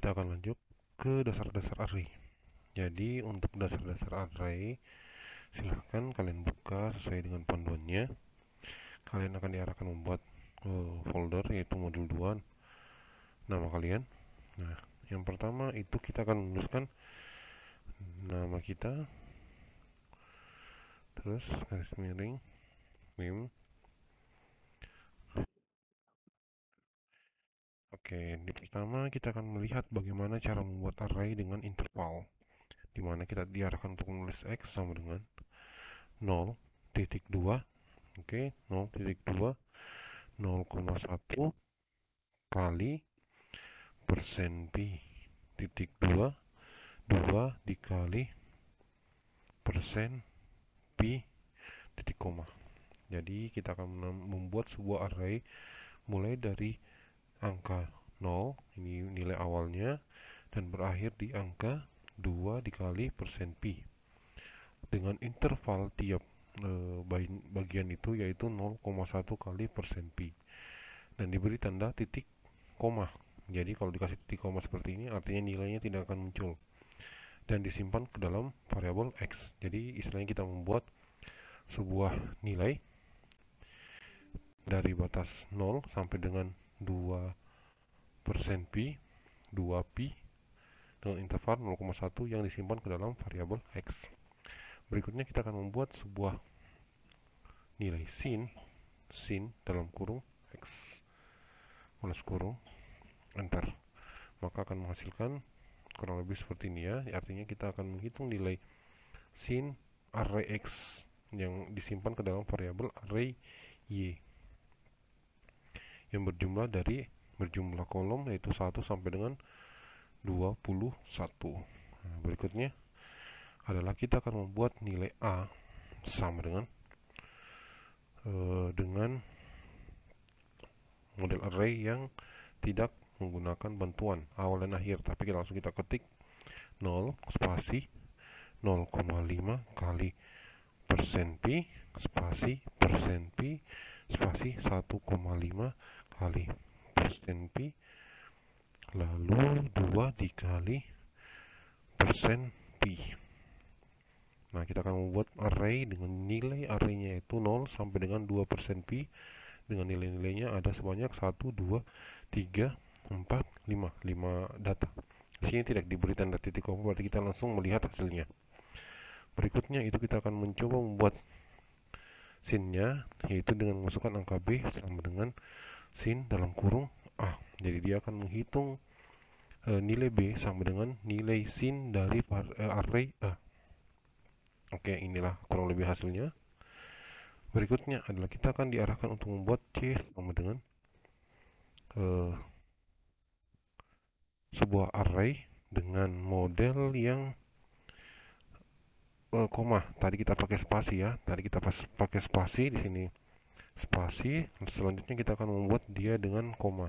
kita akan lanjut ke dasar-dasar array. Jadi untuk dasar-dasar array, silahkan kalian buka sesuai dengan panduannya. Kalian akan diarahkan membuat folder, yaitu modul 2 nama kalian. Nah, yang pertama itu kita akan menuliskan nama kita, terus garis miring name. Oke, di pertama kita akan melihat bagaimana cara membuat array dengan interval, di mana kita diarahkan untuk menulis x sama dengan 0,2. Oke, 0,2 0,1 kali persen pi titik 2 dikali persen pi titik koma. Jadi kita akan membuat sebuah array mulai dari angka 0, ini nilai awalnya, dan berakhir di angka 2 dikali persen pi dengan interval tiap bagian itu yaitu 0,1 kali persen pi dan diberi tanda titik koma. Jadi kalau dikasih titik koma seperti ini artinya nilainya tidak akan muncul dan disimpan ke dalam variabel x. Jadi istilahnya kita membuat sebuah nilai dari batas 0 sampai dengan 2 persen pi, 2 pi dengan interval 0,1 yang disimpan ke dalam variabel x. Berikutnya kita akan membuat sebuah nilai sin dalam kurung x plus kurung enter, maka akan menghasilkan kurang lebih seperti ini ya. Artinya kita akan menghitung nilai sin array x yang disimpan ke dalam variabel array y yang berjumlah kolom yaitu 1 sampai dengan 21. Nah, berikutnya adalah kita akan membuat nilai a sama dengan model array yang tidak menggunakan bantuan awal dan akhir, tapi langsung kita ketik 0 spasi 0,5 kali persen pi spasi persen pi spasi 1,5 kali persen pi lalu 2 dikali persen pi. Nah, kita akan membuat array dengan nilai arraynya yaitu 0 sampai dengan 2 persen pi dengan nilai-nilainya ada sebanyak 1, 2, 3, 4, 5 data. Di sini tidak diberi tanda titik koma, berarti kita langsung melihat hasilnya. Berikutnya itu kita akan mencoba membuat sin-nya, yaitu dengan memasukkan angka b sama dengan sin dalam kurung a. Jadi dia akan menghitung nilai b sama dengan nilai sin dari array a. Oke, inilah kurang lebih hasilnya. Berikutnya adalah kita akan diarahkan untuk membuat c sama dengan sebuah array dengan model yang koma. Tadi kita pakai spasi ya. Tadi kita pakai spasi di sini. Spasi. Selanjutnya kita akan membuat dia dengan koma.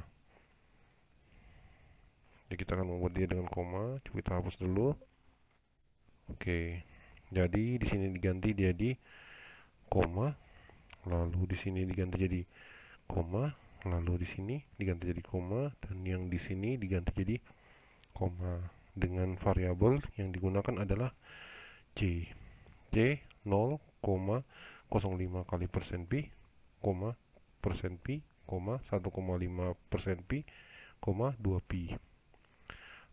Jadi kita akan membuat dia dengan koma. Coba kita hapus dulu. Oke. Jadi di sini diganti jadi koma. Lalu di sini diganti jadi koma. Lalu di sini diganti jadi koma dan yang di sini diganti jadi koma. Dengan variabel yang digunakan adalah c 0,05 kali persen pi, persen pi, 1,5 persen pi, 2 pi.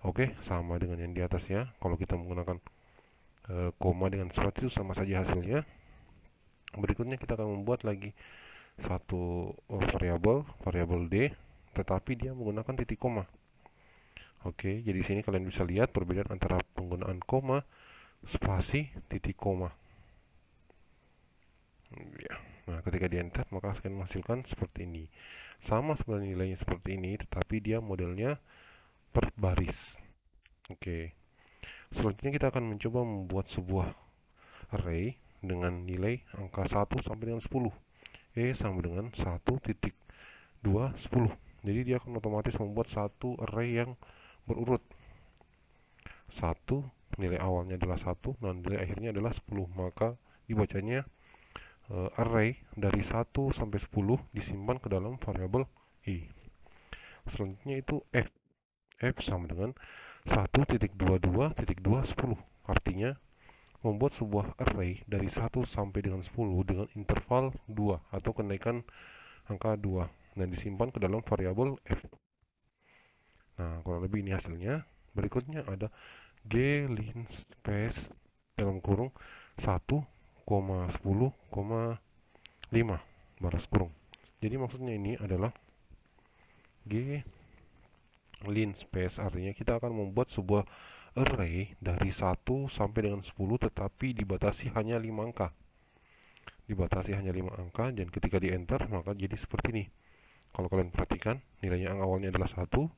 Oke, sama dengan yang di atasnya. Kalau kita menggunakan koma dengan spasi itu sama saja hasilnya. Berikutnya kita akan membuat lagi satu variabel d, tetapi dia menggunakan titik koma. Oke, jadi di sini kalian bisa lihat perbedaan antara penggunaan koma, spasi, titik koma. Ya. Nah, ketika di enter maka akan menghasilkan seperti ini. Sama sebenarnya nilainya seperti ini, tetapi dia modelnya per baris. Oke. Selanjutnya kita akan mencoba membuat sebuah array dengan nilai angka 1 sampai dengan 10. Sama dengan 1.2 10. Jadi dia akan otomatis membuat satu array yang berurut. 1 nilai awalnya adalah 1 dan nilai akhirnya adalah 10. Maka dibacanya array dari 1 sampai 10 disimpan ke dalam variabel i. Selanjutnya itu F sama dengan 1.22.210. Artinya membuat sebuah array dari 1 sampai dengan 10 dengan interval 2 atau kenaikan angka 2 dan disimpan ke dalam variabel F. Nah, kurang lebih ini hasilnya. Berikutnya ada G lin space dalam kurung 1,10,5 baris kurung. Jadi maksudnya ini adalah G lin space artinya kita akan membuat sebuah array dari 1 sampai dengan 10 tetapi dibatasi hanya 5 angka. Dibatasi hanya 5 angka dan ketika di enter maka jadi seperti ini. Kalau kalian perhatikan, nilainya yang awalnya adalah 1,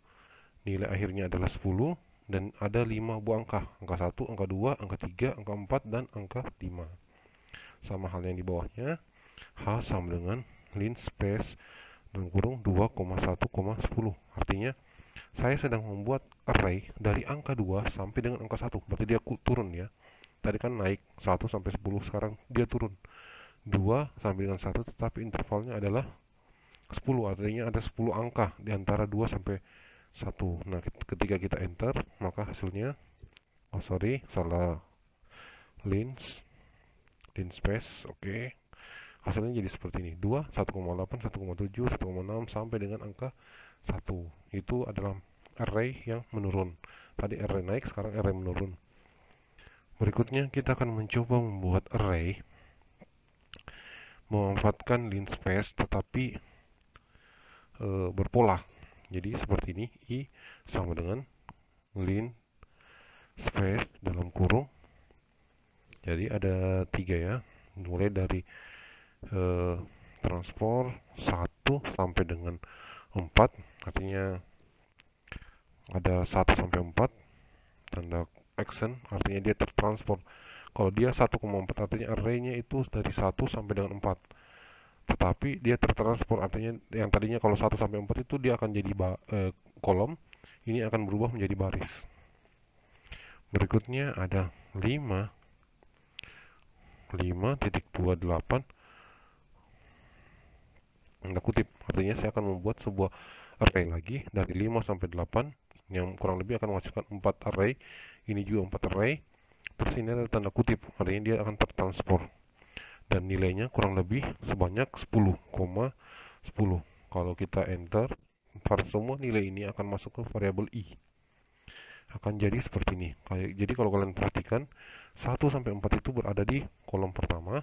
nilai akhirnya adalah 10 dan ada 5 buah angka. Angka 1, angka 2, angka 3, angka 4 dan angka 5. Sama halnya yang di bawahnya, H sama dengan lin space dalam kurung 2,1,10. Artinya saya sedang membuat array dari angka 2 sampai dengan angka 1. Berarti dia turun ya. Tadi kan naik 1 sampai 10, sekarang dia turun 2 sampai dengan 1, tetapi intervalnya adalah 10. Artinya ada 10 angka di antara 2 sampai 1. Nah, ketika kita enter, maka hasilnya salah lin space, oke. Hasilnya jadi seperti ini. 2, 1,8, 1,7, 1,6 sampai dengan angka 1. Itu adalah array yang menurun. Tadi array naik, sekarang array menurun. Berikutnya kita akan mencoba membuat array memanfaatkan lin space tetapi berpola. Jadi seperti ini, I sama dengan lin space dalam kurung. Jadi ada 3 ya. Mulai dari transport 1 sampai dengan 4, artinya ada 1 sampai 4, tanda action artinya dia tertransport. Kalau dia 1,4 artinya arraynya itu dari 1 sampai dengan 4, tetapi dia tertransport artinya yang tadinya kalau 1 sampai 4 itu dia akan jadi kolom, ini akan berubah menjadi baris. Berikutnya ada 5.28 tanda kutip, artinya saya akan membuat sebuah array lagi dari 5 sampai 8 yang kurang lebih akan menghasilkan 4 array. Ini juga 4 array. Terus ini ada tanda kutip, artinya dia akan tertransport dan nilainya kurang lebih sebanyak 10,10. Kalau kita enter, semua nilai ini akan masuk ke variabel I. Akan jadi seperti ini. Jadi kalau kalian perhatikan, 1 sampai 4 itu berada di kolom pertama,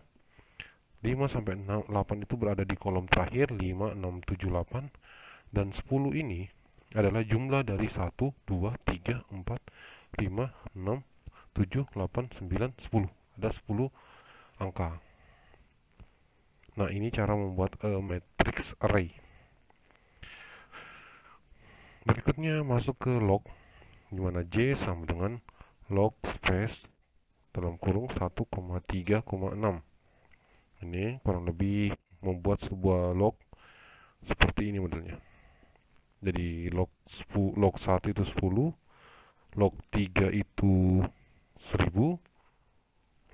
5 sampai 8 itu berada di kolom terakhir, 5, 6, 7, 8, dan 10 ini adalah jumlah dari 1, 2, 3, 4, 5, 6, 7, 8, 9, 10. Ada 10 angka. Nah, ini cara membuat matrix array. Berikutnya masuk ke log, dimana J sama dengan log space dalam kurung 1,3,6. Ini kurang lebih membuat sebuah log seperti ini modelnya. Jadi log 1 itu 10, log 3 itu 1000,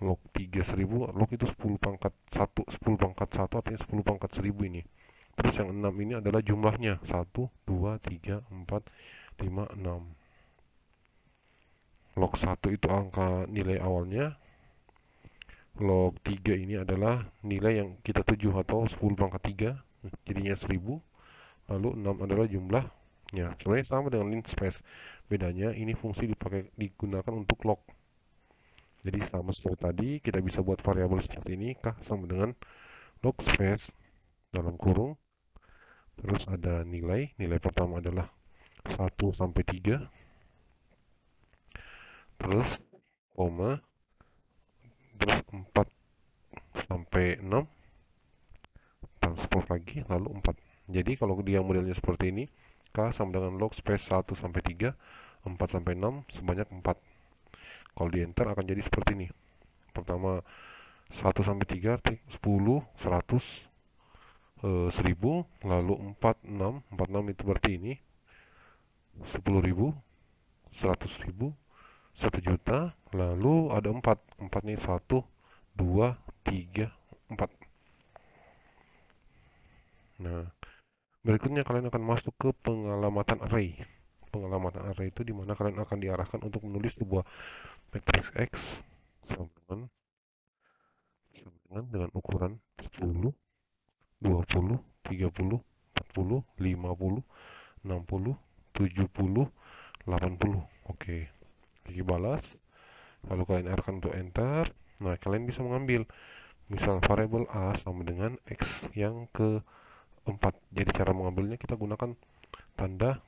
log 3 1000, log itu 10 pangkat 1, 10 pangkat 1 artinya 10 pangkat 1000 ini. Terus yang 6 ini adalah jumlahnya, 1, 2, 3, 4, 5, 6. Log 1 itu angka nilai awalnya, log 3 ini adalah nilai yang kita tuju atau 10 pangkat 3, jadinya 1000. Lalu 6 adalah jumlahnya. Sebenarnya sama dengan lin space. Bedanya ini fungsi digunakan untuk log. Jadi sama seperti tadi, kita bisa buat variabel seperti ini, K sama dengan log space dalam kurung. Terus ada nilai pertama adalah 1 sampai 3. Terus koma, terus 4 sampai 6, transport lagi, lalu 4. Jadi kalau dia modelnya seperti ini, K sama dengan log space 1 sampai 3, 4 sampai 6, sebanyak 4. Kalau di enter akan jadi seperti ini. Pertama 1 sampai 3, 10, 100, 1000, lalu 46, 46 itu berarti ini 10.000, 100.000, 1 juta, lalu ada 4. 4 nih 1, 2, 3, 4. Nah, berikutnya kalian akan masuk ke pengalamatan array. pengamatan array itu dimana kalian akan diarahkan untuk menulis sebuah matriks X sama dengan ukuran 10, 20, 30, 40, 50, 60, 70, 80. Oke, lagi balas. Lalu kalian arahkan untuk enter. Nah, kalian bisa mengambil misal variabel A sama dengan X yang keempat. Jadi cara mengambilnya kita gunakan tanda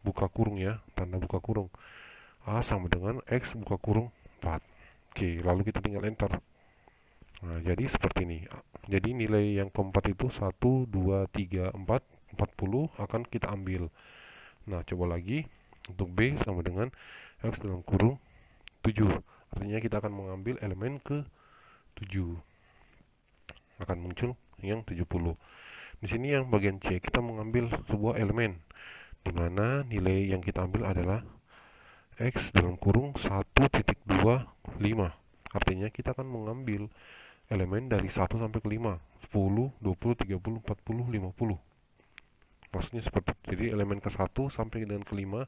buka kurung ya, tanda buka kurung. A sama dengan X buka kurung 4. Oke, lalu kita tinggal enter. Nah, jadi seperti ini. Jadi nilai yang keempat itu 1, 2, 3, 4, 40 akan kita ambil. Nah, coba lagi. Untuk B sama dengan X dalam kurung 7. Artinya kita akan mengambil elemen ke 7. Akan muncul yang 70. Di sini yang bagian C, kita mengambil sebuah elemen di mana nilai yang kita ambil adalah X dalam kurung 1.25. Artinya kita akan mengambil elemen dari 1 sampai ke 5, 10, 20, 30, 40, 50. Maksudnya seperti itu. Jadi elemen ke 1 sampai dengan ke 5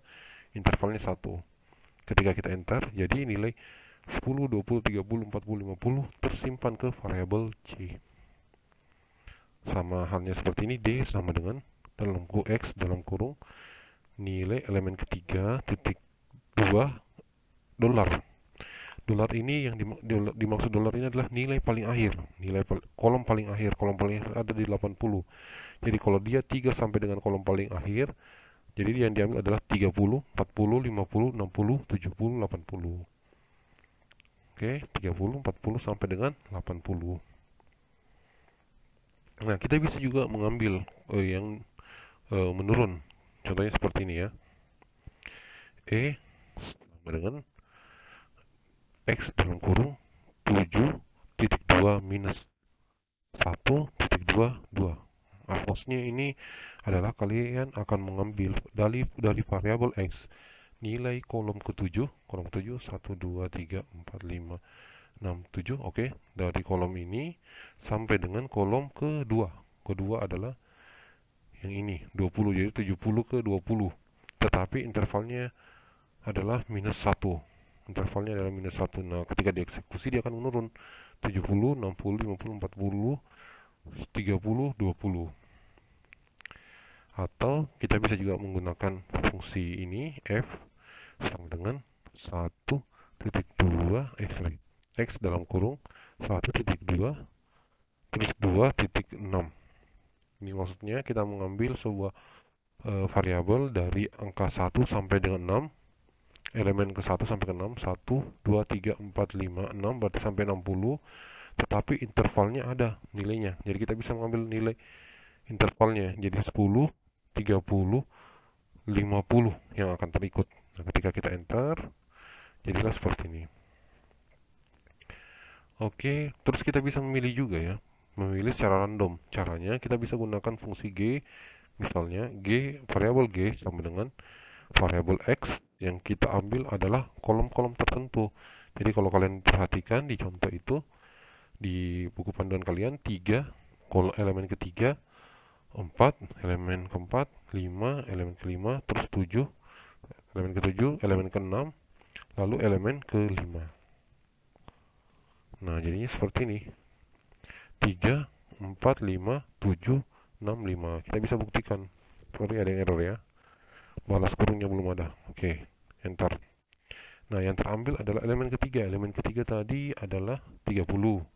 intervalnya 1. Ketika kita enter, jadi nilai 10, 20, 30, 40, 50 tersimpan ke variabel C. Sama halnya seperti ini, D sama dengan dalam X dalam kurung nilai elemen ketiga titik 2 dolar. Dolar ini yang dimaksud dolar ini adalah nilai paling akhir, kolom paling akhir ada di 80. Jadi kalau dia 3 sampai dengan kolom paling akhir, jadi yang diambil adalah 30, 40, 50, 60, 70, 80. Oke, 30, 40 sampai dengan 80. Nah, kita bisa juga mengambil yang menurun. Contohnya seperti ini ya. E sama dengan X dalam kurung 7.2 minus 1.22. Maksudnya ini adalah kalian akan mengambil dari variabel X nilai kolom ke-7, kolom ke-7 1 2 3 4 5 6 7. Oke, dari kolom ini sampai dengan kolom kedua. Kedua adalah yang ini 20, jadi 70 ke 20. Tetapi intervalnya adalah minus 1. Intervalnya adalah minus 1. Nah, ketika dieksekusi dia akan menurun 70, 60, 50, 40, 30, 20. Atau kita bisa juga menggunakan fungsi ini F sama dengan 1.2 X dalam kurung 1.2 terus 2.6. Ini maksudnya kita mengambil sebuah variabel dari angka 1 sampai dengan 6, elemen ke 1 sampai ke 6, 1, 2, 3, 4, 5, 6, berarti sampai 60, tetapi intervalnya ada nilainya. Jadi kita bisa mengambil nilai intervalnya jadi 10, 30, 50 yang akan terikut. Nah, ketika kita enter, jadilah seperti ini. Oke, terus kita bisa memilih juga ya, memilih secara random. Caranya kita bisa gunakan fungsi G, misalnya variabel G sama dengan variabel X yang kita ambil adalah kolom-kolom tertentu. Jadi kalau kalian perhatikan di contoh itu, di buku panduan kalian 3, elemen ketiga, 4, elemen keempat, 5, elemen kelima, terus 7, elemen ke-7, elemen ke-6, lalu elemen ke-5. Nah, jadinya seperti ini. 3, 4, 5, 7, 6, 5. Kita bisa buktikan. Sorry, ada yang error ya. Balas kurungnya belum ada. Oke, enter. Nah, yang terambil adalah elemen ketiga. Elemen ketiga tadi adalah 30.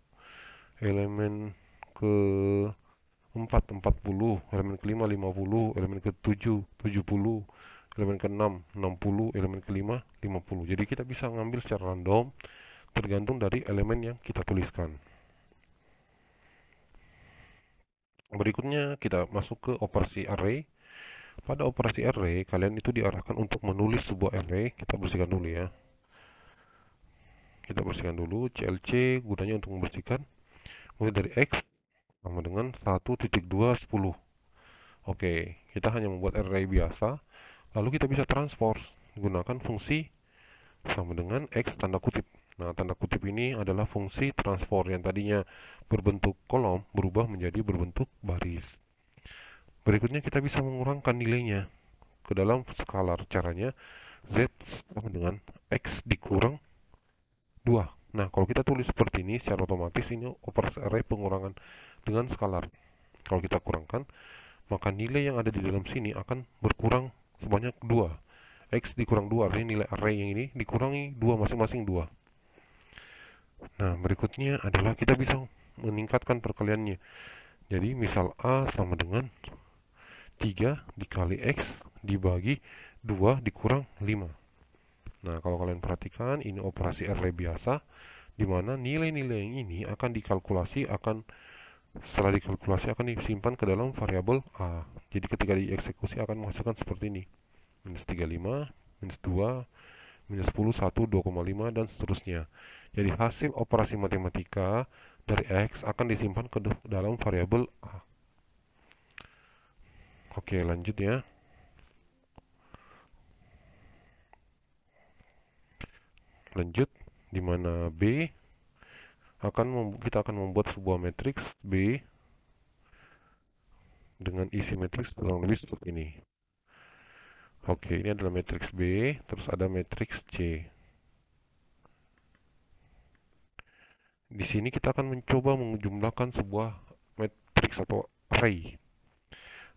Elemen ke-4, 40. Elemen kelima, 50. Elemen ke-7, 70. Elemen ke-6, 60. Elemen kelima, 50. Jadi kita bisa ngambil secara random tergantung dari elemen yang kita tuliskan. Berikutnya kita masuk ke operasi array. Pada operasi array, kalian itu diarahkan untuk menulis sebuah array. Kita bersihkan dulu ya. Kita bersihkan dulu. CLC gunanya untuk membersihkan mulai dari X sama dengan 1.210. Oke, kita hanya membuat array biasa. Lalu kita bisa transpose gunakan fungsi sama dengan X tanda kutip. Nah, tanda kutip ini adalah fungsi transform yang tadinya berbentuk kolom berubah menjadi berbentuk baris. Berikutnya kita bisa mengurangkan nilainya. ke dalam skalar. Caranya Z sama dengan X dikurang 2. Nah, kalau kita tulis seperti ini, secara otomatis ini operasi array pengurangan dengan skalar. Kalau kita kurangkan, maka nilai yang ada di dalam sini akan berkurang sebanyak 2. X dikurang 2, artinya nilai array yang ini dikurangi 2, masing-masing 2. Nah, berikutnya adalah kita bisa meningkatkan perkaliannya. Jadi, misal A sama dengan 3 dikali X dibagi 2 dikurang 5. Nah, kalau kalian perhatikan, ini operasi array biasa, di mana nilai-nilai yang ini akan dikalkulasi, setelah dikalkulasi akan disimpan ke dalam variabel A. Jadi ketika dieksekusi akan menghasilkan seperti ini. Minus 35, minus 2, minus 10, 1, 2,5, dan seterusnya. Jadi hasil operasi matematika dari X akan disimpan ke dalam variabel A. Oke, lanjut ya. Lanjut, di mana B kita akan membuat sebuah matriks B dengan isi matriks kurang lebih seperti ini. Oke, ini adalah matriks B, terus ada matriks C. Di sini kita akan mencoba menjumlahkan sebuah matriks atau array.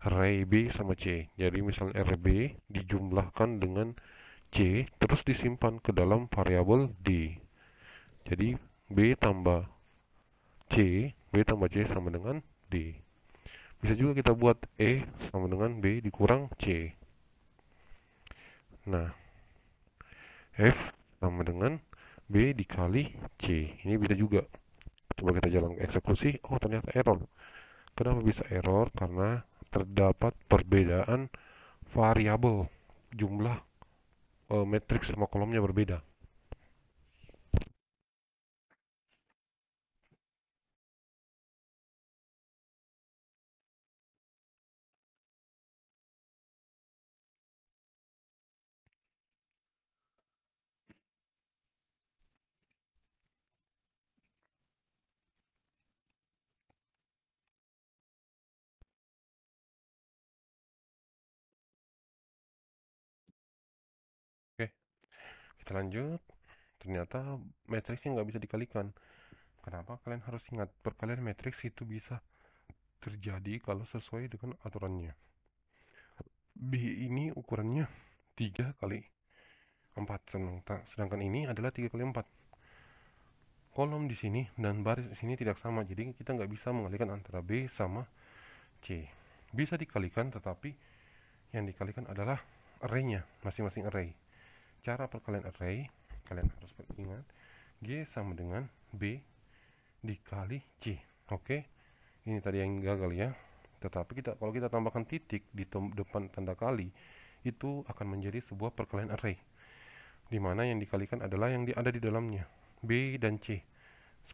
Array B sama C. Jadi misalnya RB dijumlahkan dengan C, terus disimpan ke dalam variabel D. Jadi B tambah C sama dengan D. Bisa juga kita buat E sama dengan B dikurang C. Nah, F sama dengan B dikali C. Ini bisa juga. Coba kita jalan eksekusi. Oh, ternyata error. Kenapa bisa error? Karena terdapat perbedaan variabel. Jumlah matriks sama kolomnya berbeda. Oke, kita lanjut. Ternyata matriksnya nggak bisa dikalikan. Kenapa? Kalian harus ingat, perkalian matriks itu bisa terjadi kalau sesuai dengan aturannya. B ini ukurannya 3 kali 4, sedangkan ini adalah 3 kali 4. Kolom di sini dan baris di sini tidak sama, jadi kita nggak bisa mengalihkan antara B sama C. Bisa dikalikan, tetapi yang dikalikan adalah array-nya, masing-masing array. Cara perkalian array, kalian harus ingat, G sama dengan B dikali C. Oke, ini tadi yang gagal ya. Tetapi kalau kita tambahkan titik di depan tanda kali, itu akan menjadi sebuah perkalian array, di mana yang dikalikan adalah yang ada di dalamnya, B dan C.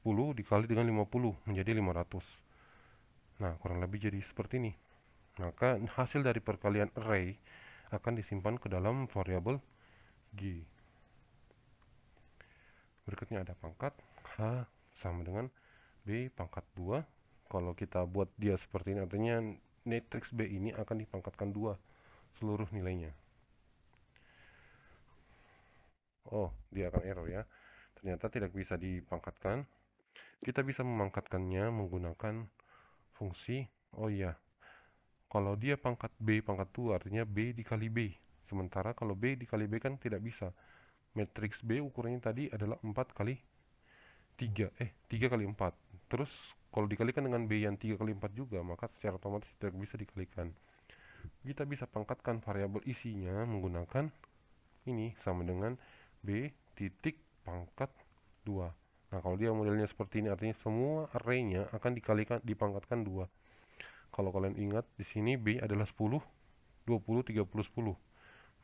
10 dikali dengan 50 menjadi 500. Nah, kurang lebih jadi seperti ini. Maka hasil dari perkalian array akan disimpan ke dalam variabel G. Berikutnya ada pangkat H sama dengan B pangkat 2. Kalau kita buat dia seperti ini, artinya matriks B ini akan dipangkatkan 2 seluruh nilainya. Oh, dia akan error ya. Ternyata tidak bisa dipangkatkan. Kita bisa memangkatkannya menggunakan fungsi, oh iya, kalau dia pangkat B pangkat 2 artinya B dikali B. Sementara kalau B dikali B kan tidak bisa. Matriks B ukurannya tadi adalah 4 kali 3, 3 kali 4. Terus kalau dikalikan dengan B yang 3 kali 4 juga, maka secara otomatis tidak bisa dikalikan. Kita bisa pangkatkan variabel isinya menggunakan ini sama dengan B titik pangkat 2. Nah, kalau dia modelnya seperti ini, artinya semua array-nya akan dipangkatkan 2. Kalau kalian ingat, di sini B adalah 10, 20, 30, 10.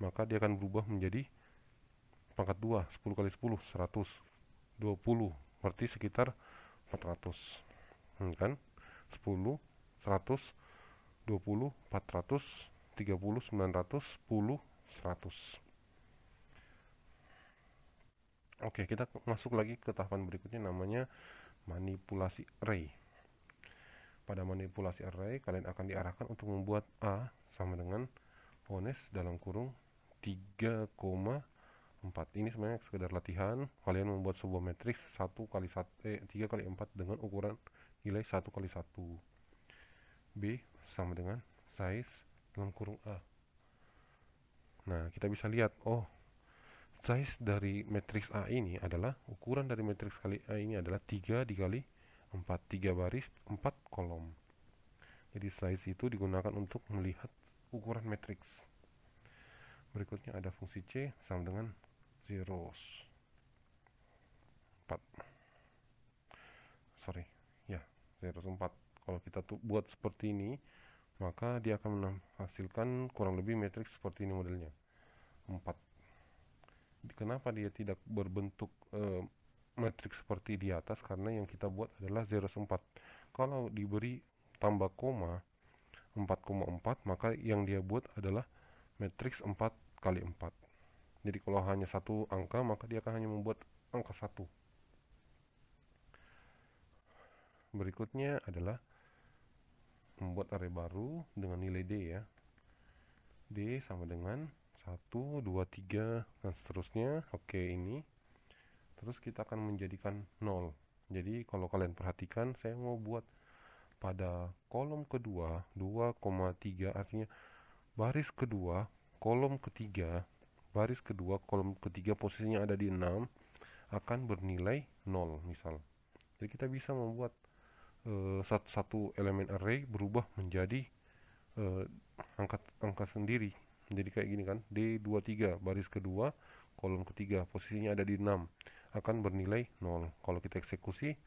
Maka dia akan berubah menjadi pangkat 2, 10 kali 10, 100. 20, berarti sekitar 400. Kan? 10, 100, 20, 400, 30, 900, 10, 100. Oke, kita masuk lagi ke tahapan berikutnya, namanya manipulasi array. Pada manipulasi array, kalian akan diarahkan untuk membuat A sama dengan Ones dalam kurung 3,4. Ini sebenarnya sekedar latihan. Kalian membuat sebuah matriks 3 kali 4 dengan ukuran nilai 1 kali 1. B sama dengan size dalam kurung A. Nah, kita bisa lihat, oh, size dari matriks A ini adalah, ukuran dari matriks kali A ini adalah 3 dikali 4, 3 baris, 4 kolom. Jadi size itu digunakan untuk melihat ukuran matriks. Berikutnya ada fungsi C sama dengan zeros 4. Sorry, ya, zeros 4. Kalau kita tuh buat seperti ini, maka dia akan menghasilkan kurang lebih matriks seperti ini modelnya, 4. Kenapa dia tidak berbentuk matriks seperti di atas? Karena yang kita buat adalah zeros 4. Kalau diberi tambah koma 4,4, maka yang dia buat adalah matriks 4 kali 4. Jadi kalau hanya satu angka, maka dia akan hanya membuat angka 1. Berikutnya adalah membuat array baru dengan nilai D ya. D sama dengan 1, 2, 3, dan seterusnya. Oke, ini. Terus kita akan menjadikan 0. Jadi kalau kalian perhatikan, saya mau buat pada kolom kedua 2,3, artinya baris kedua, kolom ketiga, baris kedua, kolom ketiga posisinya ada di 6, akan bernilai 0 misal. Jadi kita bisa membuat satu elemen array berubah menjadi angka sendiri. Jadi kayak gini kan, D23 baris kedua, kolom ketiga posisinya ada di 6, akan bernilai 0. Kalau kita eksekusi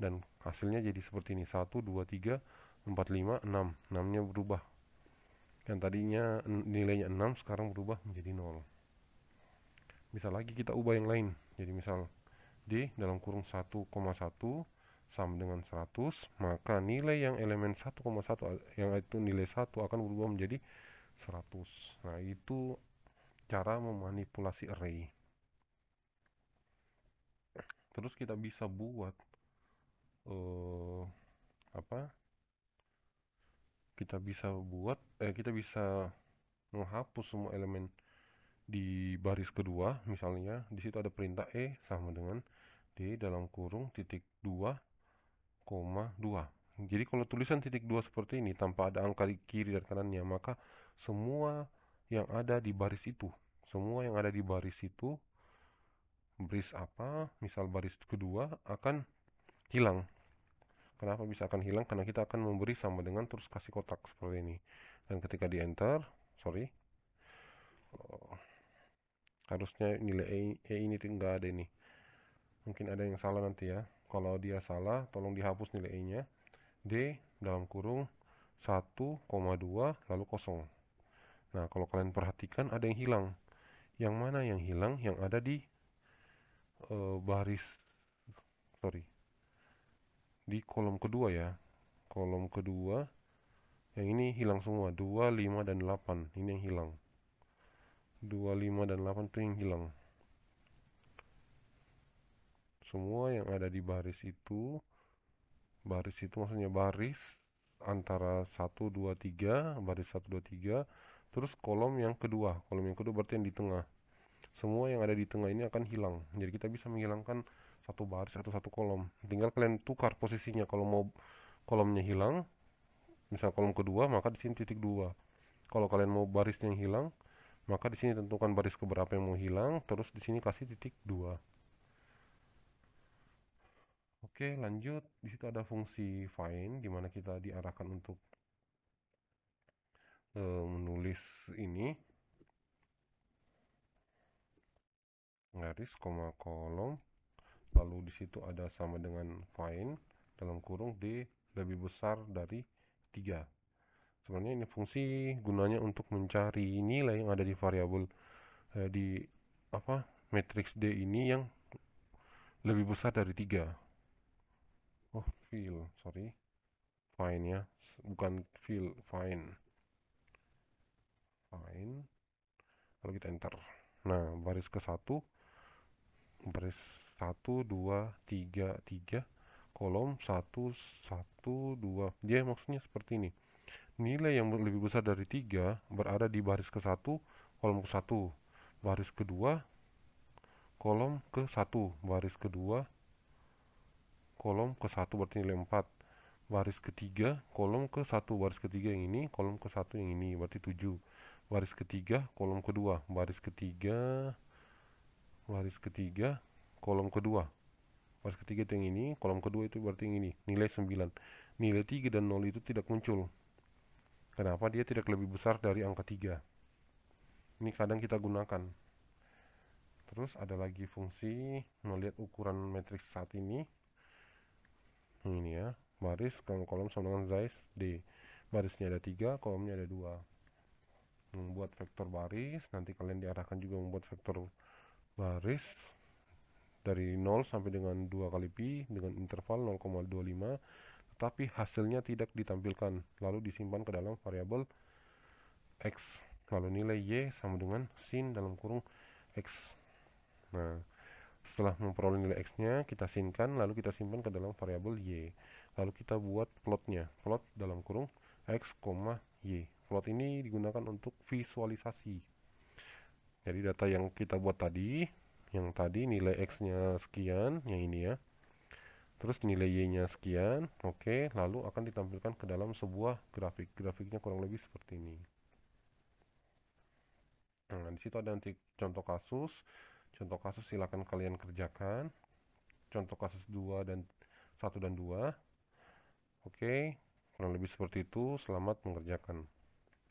dan hasilnya jadi seperti ini, 1, 2, 3, 4, 5, 6. 6-nya berubah. Yang tadinya nilainya 6 sekarang berubah menjadi 0. Bisa lagi kita ubah yang lain. Jadi misal D dalam kurung 1,1 sama dengan 100, maka nilai yang elemen 1,1 yang itu nilai 1 akan berubah menjadi 100. Nah, itu cara memanipulasi array. Terus kita bisa buat apa? Kita bisa menghapus semua elemen di baris kedua. Misalnya di situ ada perintah E sama dengan D dalam kurung titik 2,2. Jadi kalau tulisan titik 2 seperti ini tanpa ada angka di kiri dan kanannya, maka semua yang ada di baris itu, baris apa, misal baris kedua, akan hilang. Kenapa bisa akan hilang? Karena kita akan memberi sama dengan terus kasih kotak seperti ini. Dan ketika di enter, sorry, harusnya nilai E ini nggak ada ini. Mungkin ada yang salah nanti ya. Kalau dia salah, tolong dihapus nilai E-nya. D dalam kurung 1,2 lalu kosong. Nah, kalau kalian perhatikan ada yang hilang. Yang mana yang hilang? Yang ada di baris, sorry, di kolom kedua ya. Kolom kedua, yang ini hilang semua. 2, 5, dan 8. Ini yang hilang. 2, 5, dan 8 itu yang hilang. Semua yang ada di baris itu maksudnya baris antara 1, 2, 3, baris 1, 2, 3, terus kolom yang kedua berarti yang di tengah. Semua yang ada di tengah ini akan hilang. Jadi kita bisa menghilangkan satu baris atau satu kolom. Tinggal kalian tukar posisinya. Kalau mau kolomnya hilang, misal kolom kedua, maka di sini titik 2. Kalau kalian mau barisnya yang hilang, maka di sini tentukan baris keberapa yang mau hilang, terus di sini kasih titik 2. Oke, lanjut. Di situ ada fungsi find, di mana kita diarahkan untuk menulis ini, garis, koma, kolom. Lalu di situ ada sama dengan find dalam kurung D lebih besar dari 3. Sebenarnya ini fungsi gunanya untuk mencari nilai yang ada di variabel di matriks D ini yang lebih besar dari 3. Oh, sorry. Find ya, bukan find. Lalu kita enter. Nah, baris ke 1, baris 1, 2, 3, kolom 1, 1, 2. Dia maksudnya seperti ini. nilai yang lebih besar dari 3 berada di baris ke-1, kolom ke-1. Baris kedua, kolom ke-1. Baris kedua, kolom ke-1 berarti nilai 4. Baris ketiga, kolom ke-1. Baris ketiga yang ini, kolom ke-1 yang ini, berarti 7. Baris ketiga, kolom kedua. Baris ketiga, kolom kedua. Baris ketiga itu yang ini, kolom kedua itu berarti yang ini, nilai 9. Nilai 3 dan 0 itu tidak muncul. Kenapa? Dia tidak lebih besar dari angka 3. Ini kadang kita gunakan. Terus ada lagi fungsi melihat ukuran matriks saat ini. Ini ya, baris kolom sama dengan size D. Barisnya ada 3, kolomnya ada 2. Membuat vektor baris, nanti kalian diarahkan juga membuat vektor baris dari 0 sampai dengan 2 kali pi dengan interval 0,25, tetapi hasilnya tidak ditampilkan, lalu disimpan ke dalam variabel X. Lalu nilai Y sama dengan sin dalam kurung X. Nah, setelah memperoleh nilai X-nya, kita sinkan, lalu kita simpan ke dalam variabel Y. Lalu kita buat plotnya, plot dalam kurung X, Y. Plot ini digunakan untuk visualisasi. Jadi data yang kita buat tadi, yang tadi nilai X-nya sekian, yang ini ya. Terus nilai Y-nya sekian, oke, lalu akan ditampilkan ke dalam sebuah grafik. Grafiknya kurang lebih seperti ini. Nah, di situ ada nanti contoh kasus. Contoh kasus silakan kalian kerjakan. Contoh kasus 2 dan 1 dan 2. Oke, kurang lebih seperti itu. Selamat mengerjakan.